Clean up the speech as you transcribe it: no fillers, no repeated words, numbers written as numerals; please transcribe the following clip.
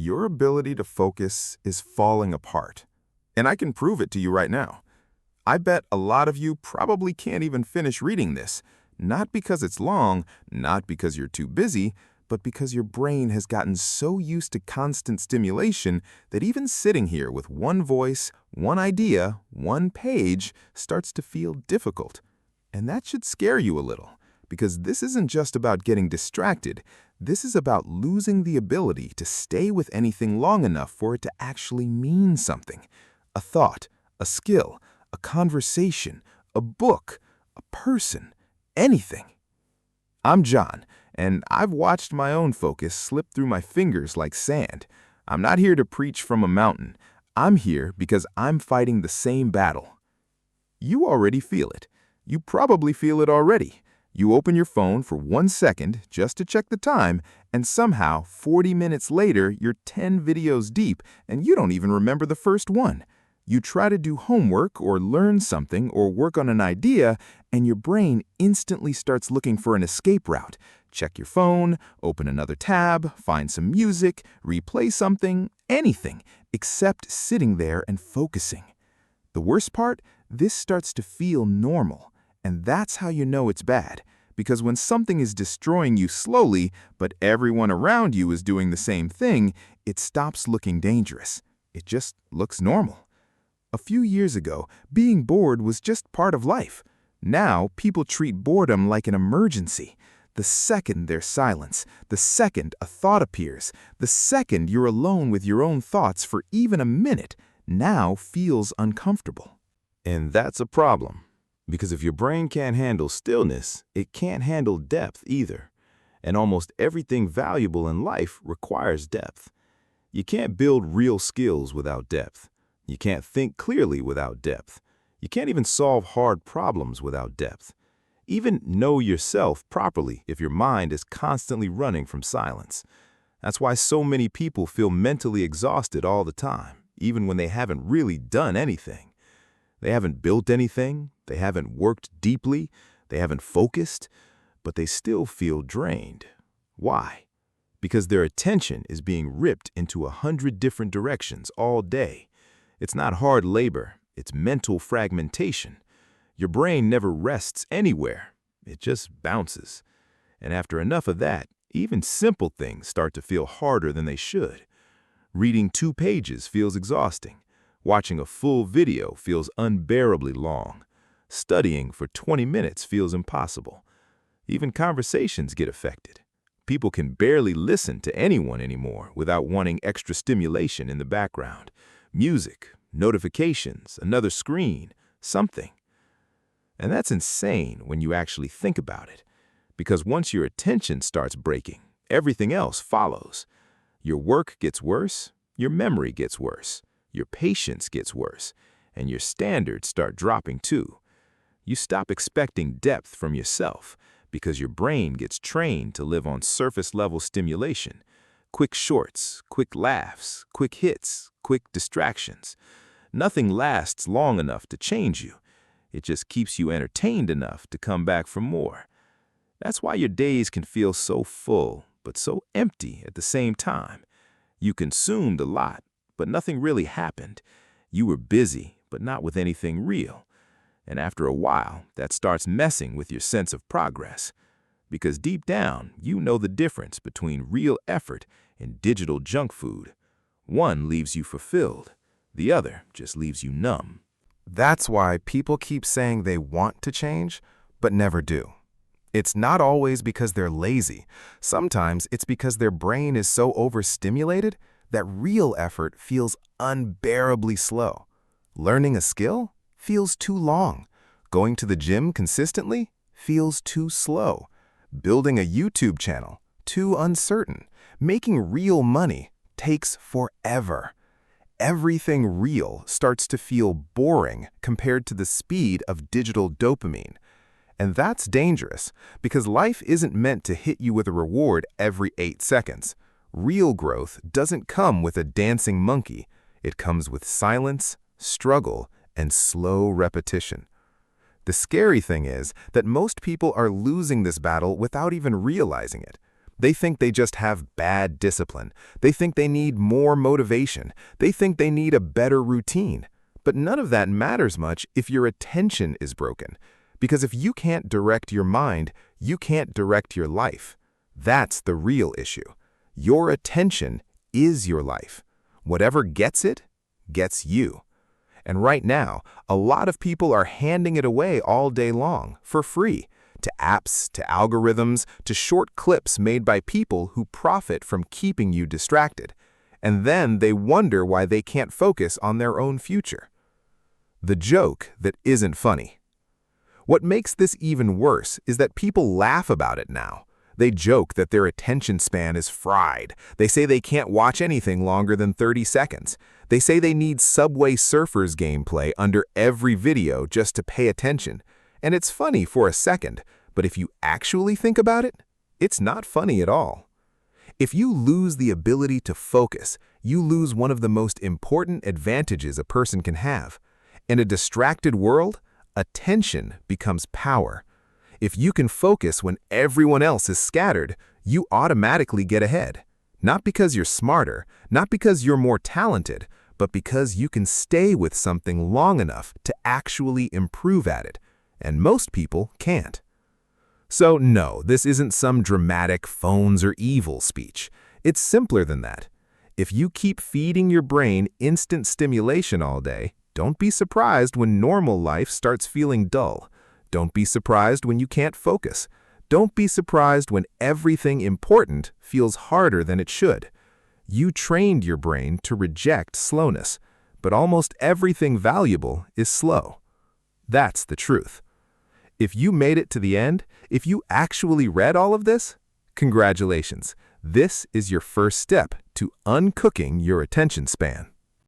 your ability to focus is falling apart. And I can prove it to you right now. I bet a lot of you probably can't even finish reading this, not because it's long, not because you're too busy, but because your brain has gotten so used to constant stimulation that even sitting here with one voice, one idea, one page starts to feel difficult. And that should scare you a little, because this isn't just about getting distracted. This is about losing the ability to stay with anything long enough for it to actually mean something. A thought, a skill, a conversation, a book, a person, anything. I'm John, and I've watched my own focus slip through my fingers like sand. I'm not here to preach from a mountain. I'm here because I'm fighting the same battle. You already feel it. You probably feel it already. You open your phone for 1 second just to check the time, and somehow 40 minutes later, you're 10 videos deep, and you don't even remember the first one. You try to do homework or learn something or work on an idea, and your brain instantly starts looking for an escape route. Check your phone, open another tab, find some music, replay something, anything, except sitting there and focusing. The worst part? This starts to feel normal. And that's how you know it's bad, because when something is destroying you slowly, but everyone around you is doing the same thing, it stops looking dangerous. It just looks normal. A few years ago, being bored was just part of life. Now, people treat boredom like an emergency. The second there's silence, the second a thought appears, the second you're alone with your own thoughts for even a minute, now feels uncomfortable. And that's a problem. Because if your brain can't handle stillness, it can't handle depth either. And almost everything valuable in life requires depth. You can't build real skills without depth. You can't think clearly without depth. You can't even solve hard problems without depth. Even know yourself properly if your mind is constantly running from silence. That's why so many people feel mentally exhausted all the time, even when they haven't really done anything. They haven't built anything, they haven't worked deeply, they haven't focused, but they still feel drained. Why? Because their attention is being ripped into 100 different directions all day. It's not hard labor, it's mental fragmentation. Your brain never rests anywhere, it just bounces. And after enough of that, even simple things start to feel harder than they should. Reading 2 pages feels exhausting. Watching a full video feels unbearably long. Studying for 20 minutes feels impossible. Even conversations get affected. People can barely listen to anyone anymore without wanting extra stimulation in the background. Music, notifications, another screen, something. And that's insane when you actually think about it. Because once your attention starts breaking, everything else follows. Your work gets worse, your memory gets worse. Your patience gets worse, and your standards start dropping too. You stop expecting depth from yourself because your brain gets trained to live on surface-level stimulation. Quick shorts, quick laughs, quick hits, quick distractions. Nothing lasts long enough to change you. It just keeps you entertained enough to come back for more. That's why your days can feel so full, but so empty at the same time. You consumed a lot, but nothing really happened. You were busy, but not with anything real. And after a while, that starts messing with your sense of progress. Because deep down, you know the difference between real effort and digital junk food. One leaves you fulfilled, the other just leaves you numb. That's why people keep saying they want to change, but never do. It's not always because they're lazy. Sometimes it's because their brain is so overstimulated that real effort feels unbearably slow. Learning a skill feels too long. Going to the gym consistently feels too slow. Building a YouTube channel, too uncertain. Making real money takes forever. Everything real starts to feel boring compared to the speed of digital dopamine. And that's dangerous because life isn't meant to hit you with a reward every 8 seconds. Real growth doesn't come with a dancing monkey. It comes with silence, struggle, and slow repetition. The scary thing is that most people are losing this battle without even realizing it. They think they just have bad discipline. They think they need more motivation. They think they need a better routine. But none of that matters much if your attention is broken. Because if you can't direct your mind, you can't direct your life. That's the real issue. Your attention is your life. Whatever gets it, gets you. And right now, a lot of people are handing it away all day long, for free, to apps, to algorithms, to short clips made by people who profit from keeping you distracted. And then they wonder why they can't focus on their own future. The joke that isn't funny. What makes this even worse is that people laugh about it now. They joke that their attention span is fried. They say they can't watch anything longer than 30 seconds. They say they need Subway Surfers gameplay under every video just to pay attention. And it's funny for a second, but if you actually think about it, it's not funny at all. If you lose the ability to focus, you lose one of the most important advantages a person can have. In a distracted world, attention becomes power. If you can focus when everyone else is scattered, you automatically get ahead. Not because you're smarter, not because you're more talented, but because you can stay with something long enough to actually improve at it. And most people can't. So no, this isn't some dramatic phones are evil speech. It's simpler than that. If you keep feeding your brain instant stimulation all day, don't be surprised when normal life starts feeling dull. Don't be surprised when you can't focus. Don't be surprised when everything important feels harder than it should. You trained your brain to reject slowness, but almost everything valuable is slow. That's the truth. If you made it to the end, if you actually read all of this, congratulations. This is your first step to uncooking your attention span.